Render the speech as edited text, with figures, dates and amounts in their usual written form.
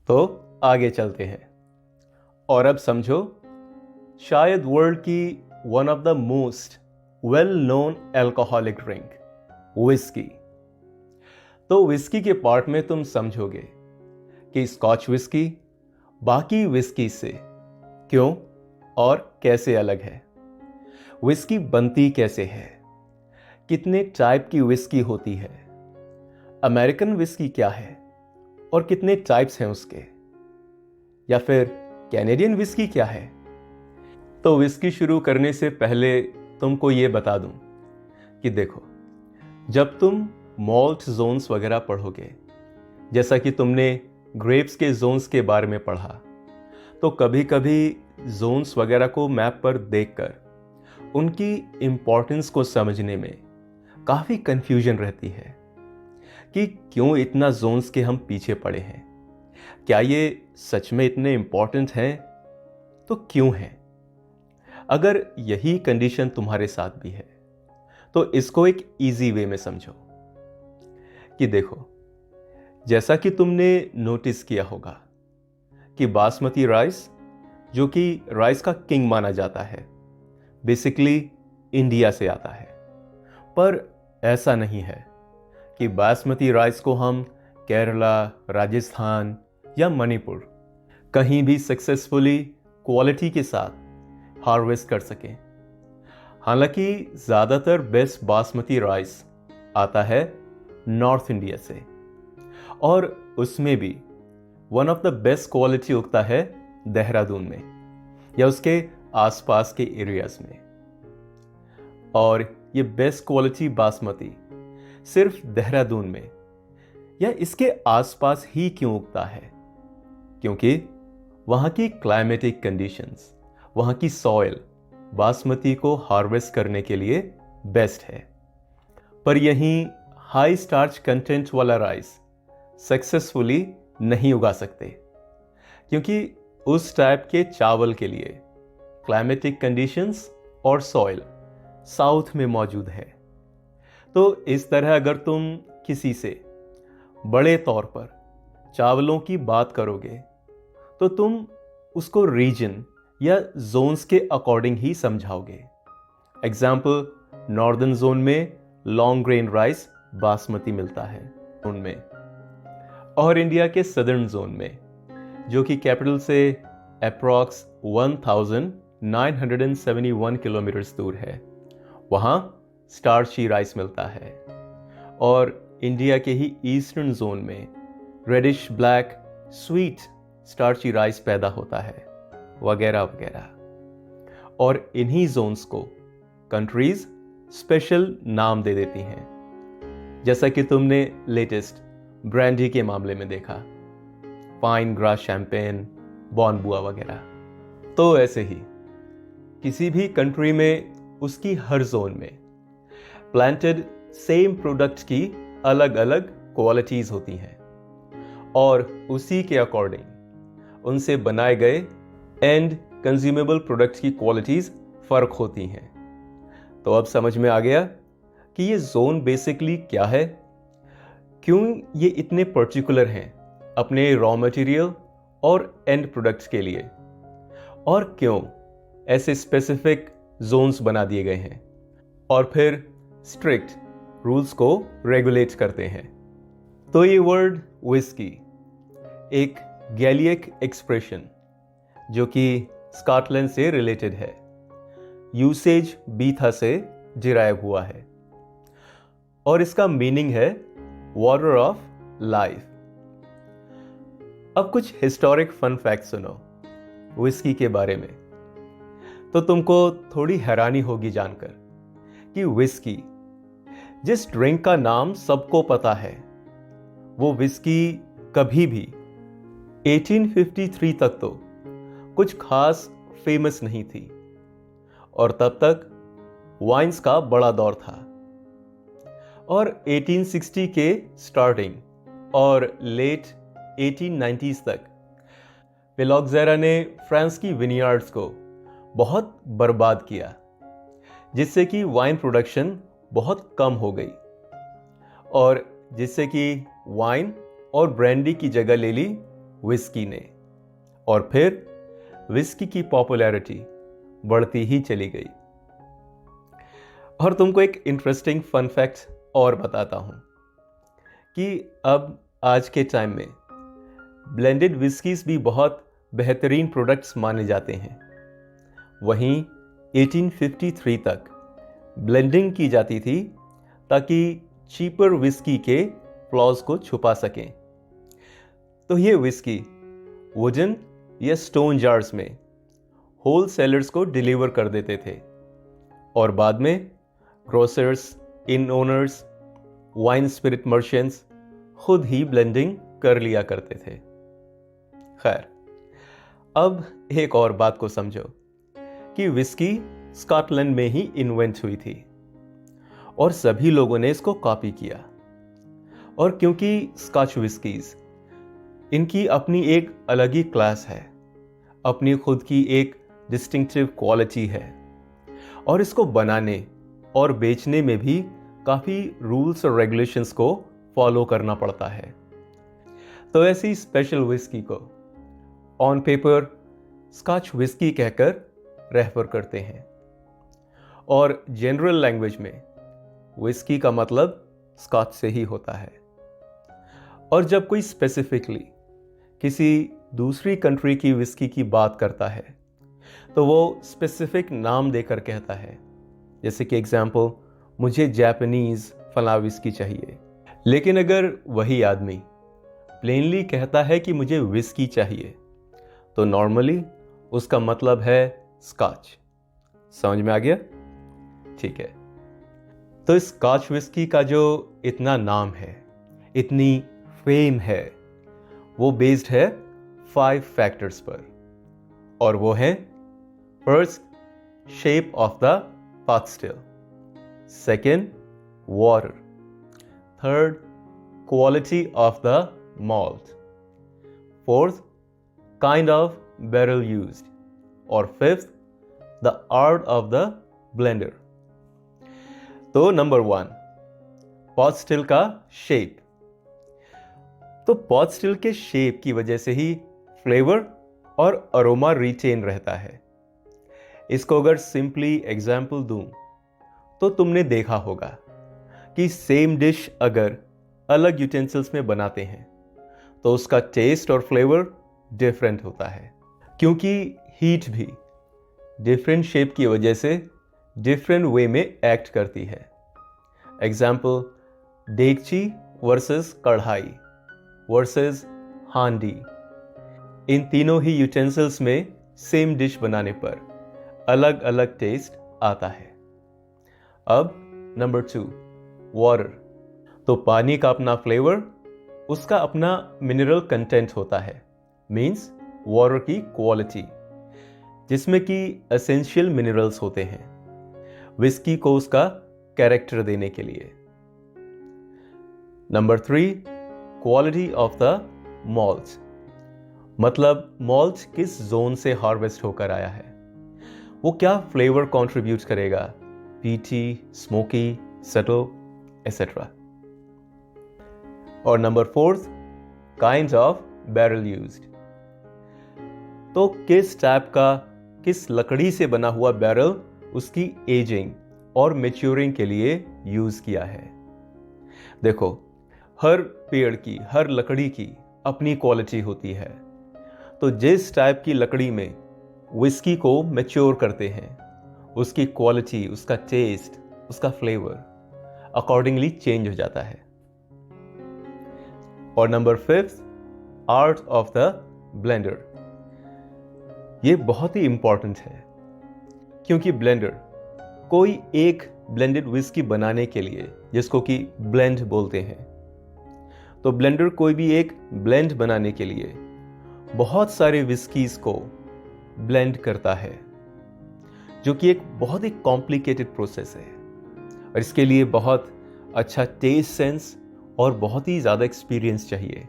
तो आगे चलते हैं और अब समझो, शायद वर्ल्ड की one of the most well known alcoholic drink whisky. तो विस्की के पार्ट में तुम समझोगे कि स्कॉच विस्की बाकी विस्की से क्यों और कैसे अलग है, विस्की बनती कैसे है, कितने टाइप की विस्की होती है, अमेरिकन विस्की क्या है और कितने टाइप्स हैं उसके, या फिर कैनेडियन विस्की क्या है। तो विस्की शुरू करने से पहले तुमको ये बता दूं कि देखो, जब तुम मॉल्ट जोन्स वगैरह पढ़ोगे, जैसा कि तुमने ग्रेप्स के जोन्स के बारे में पढ़ा, तो कभी कभी जोन्स वगैरह को मैप पर देखकर उनकी इंपॉर्टेंस को समझने में काफ़ी कंफ्यूजन रहती है कि क्यों इतना जोन्स के हम पीछे पड़े हैं, क्या ये सच में इतने इंपॉर्टेंट हैं, तो क्यों हैं। अगर यही कंडीशन तुम्हारे साथ भी है तो इसको एक इजी वे में समझो कि देखो, जैसा कि तुमने नोटिस किया होगा कि बासमती राइस, जो कि राइस का किंग माना जाता है, बेसिकली इंडिया से आता है। पर ऐसा नहीं है कि बासमती राइस को हम केरला, राजस्थान या मणिपुर कहीं भी सक्सेसफुली क्वालिटी के साथ हार्वेस्ट कर सकें। हालांकि ज़्यादातर बेस्ट बासमती राइस आता है नॉर्थ इंडिया से, और उसमें भी one of the best quality उगता है देहरादून में या उसके आसपास के एरियाज में। और ये बेस्ट क्वालिटी बासमती सिर्फ देहरादून में या इसके आसपास ही क्यों उगता है, क्योंकि वहाँ की क्लाइमेटिक कंडीशंस, वहाँ की सॉइल बासमती को हार्वेस्ट करने के लिए बेस्ट है। पर यहीं हाई स्टार्च कंटेंट वाला राइस सक्सेसफुली नहीं उगा सकते, क्योंकि उस टाइप के चावल के लिए क्लाइमेटिक कंडीशंस और सॉइल साउथ में मौजूद है। तो इस तरह अगर तुम किसी से बड़े तौर पर चावलों की बात करोगे तो तुम उसको रीजन या जोन्स के अकॉर्डिंग ही समझाओगे। एग्जाम्पल, नॉर्दर्न जोन में लॉन्ग ग्रेन राइस बासमती मिलता है उनमें, और इंडिया के सदर्न जोन में, जो कि कैपिटल से अप्रॉक्स 1971 किलोमीटर दूर है, वहाँ स्टार्ची राइस मिलता है। और इंडिया के ही ईस्टर्न जोन में reddish black sweet starchy rice पैदा होता है, वगैरह वगैरह। और इन्हीं जोन्स को कंट्रीज स्पेशल नाम दे देती हैं, जैसा कि तुमने लेटेस्ट ब्रांडी के मामले में देखा, पाइन ग्रास शैंपेन, बॉन बुआ वगैरह। तो ऐसे ही किसी भी कंट्री में उसकी हर जोन में प्लांटेड सेम प्रोडक्ट की अलग अलग क्वालिटीज होती हैं, और उसी के अकॉर्डिंग उनसे बनाए गए एंड कंज्यूमेबल प्रोडक्ट्स की क्वालिटीज फर्क होती हैं। तो अब समझ में आ गया कि ये जोन बेसिकली क्या है, क्यों ये इतने पर्टिकुलर हैं अपने रॉ मटेरियल और एंड प्रोडक्ट्स के लिए, और क्यों ऐसे स्पेसिफिक जोन्स बना दिए गए हैं और फिर स्ट्रिक्ट रूल्स को रेगुलेट करते हैं। तो ये वर्ड विस्की एक गैलिक एक्सप्रेशन जो कि स्कॉटलैंड से रिलेटेड है, यूसेज बीथा से डिराइव हुआ है, और इसका मीनिंग है वाटर ऑफ लाइफ। अब कुछ हिस्टोरिक फन फैक्ट सुनो विस्की के बारे में, तो तुमको थोड़ी हैरानी होगी जानकर कि विस्की, जिस ड्रिंक का नाम सबको पता है, वो विस्की कभी भी 1853 तक तो कुछ खास फेमस नहीं थी, और तब तक वाइन्स का बड़ा दौर था। और 1860 के स्टार्टिंग और लेट 1890s तक फिलोक्सेरा ने फ्रांस की विनियार्ड्स को बहुत बर्बाद किया, जिससे कि वाइन प्रोडक्शन बहुत कम हो गई, और जिससे कि वाइन और ब्रांडी की जगह ले ली विस्की ने, और फिर विस्की की पॉपुलैरिटी बढ़ती ही चली गई। और तुमको एक इंटरेस्टिंग फन फैक्ट और बताता हूं कि अब आज के टाइम में ब्लेंडेड विस्कीज भी बहुत बेहतरीन प्रोडक्ट्स माने जाते हैं। वहीं 1853 तक ब्लेंडिंग की जाती थी ताकि चीपर विस्की के फ्लॉज को छुपा सकें। तो ये विस्की वुडन या स्टोन जार्स में होल सेलर्स को डिलीवर कर देते थे और बाद में ग्रोसर्स, इन ओनर्स, वाइन स्पिरिट मर्चेंट्स खुद ही ब्लेंडिंग कर लिया करते थे। खैर, अब एक और बात को समझो कि विस्की स्कॉटलैंड में ही इन्वेंट हुई थी और सभी लोगों ने इसको कॉपी किया। और क्योंकि स्कॉच विस्कीज, इनकी अपनी एक अलग ही क्लास है, अपनी खुद की एक डिस्टिंक्टिव क्वालिटी है, और इसको बनाने और बेचने में भी काफ़ी रूल्स और रेगुलेशंस को फॉलो करना पड़ता है। तो ऐसी स्पेशल विस्की को ऑन पेपर स्कॉच विस्की कहकर रेफर करते हैं, और जनरल लैंग्वेज में विस्की का मतलब स्कॉच से ही होता है। और जब कोई स्पेसिफिकली किसी दूसरी कंट्री की विस्की की बात करता है तो वो स्पेसिफिक नाम देकर कहता है, जैसे कि एग्जाम्पल, मुझे जापानीज फला विस्की चाहिए। लेकिन अगर वही आदमी प्लेनली कहता है कि मुझे विस्की चाहिए तो नॉर्मली उसका मतलब है स्कॉच। समझ में आ गया? ठीक है। तो स्कॉच विस्की का जो इतना नाम है, इतनी फेम है, वो बेस्ड है 5 फैक्टर्स पर, और वो है: first, shape of the pot still; second, water; third, quality of the malt; fourth, kind of barrel used; और fifth, the art of the blender। तो नंबर 1, पॉट स्टिल का शेप। तो पॉट स्टिल के shape की वजह से ही flavour और aroma retain रहता है। इसको अगर सिंपली एग्जाम्पल दूं तो तुमने देखा होगा कि सेम डिश अगर अलग यूटेंसिल्स में बनाते हैं तो उसका टेस्ट और फ्लेवर डिफरेंट होता है, क्योंकि हीट भी डिफरेंट शेप की वजह से डिफरेंट वे में एक्ट करती है। एग्जाम्पल, डेगची वर्सेस कढ़ाई वर्सेस हांडी, इन तीनों ही यूटेंसिल्स में सेम डिश बनाने पर अलग अलग टेस्ट आता है। अब नंबर 2, वाटर। तो पानी का अपना फ्लेवर, उसका अपना मिनरल कंटेंट होता है, मींस वाटर की क्वालिटी, जिसमें कि एसेंशियल मिनरल्स होते हैं विस्की को उसका कैरेक्टर देने के लिए। Number 3, quality of the malt, मतलब मॉल्ट किस जोन से हार्वेस्ट होकर आया है, वो क्या फ्लेवर कंट्रीब्यूट करेगा, पीटी, स्मोकी, सटल, एसेट्रा। और number 4, kind of barrel used. तो किस टाइप का, किस लकड़ी से बना हुआ बैरल उसकी एजिंग और मैच्योरिंग के लिए यूज किया है। देखो, हर पेड़ की, हर लकड़ी की अपनी क्वालिटी होती है। तो जिस टाइप की लकड़ी में विस्की को मैच्योर करते हैं, उसकी क्वालिटी, उसका टेस्ट, उसका फ्लेवर अकॉर्डिंगली चेंज हो जाता है। और number 5, art of the blender. ये बहुत ही इंपॉर्टेंट है, क्योंकि ब्लेंडर कोई एक ब्लेंडेड विस्की बनाने के लिए, जिसको कि ब्लेंड बोलते हैं, तो ब्लेंडर कोई भी एक ब्लेंड बनाने के लिए बहुत सारे विस्कीज को ब्लेंड करता है, जो कि एक बहुत ही कॉम्प्लिकेटेड प्रोसेस है, और इसके लिए बहुत अच्छा टेस्ट सेंस और बहुत ही ज़्यादा एक्सपीरियंस चाहिए।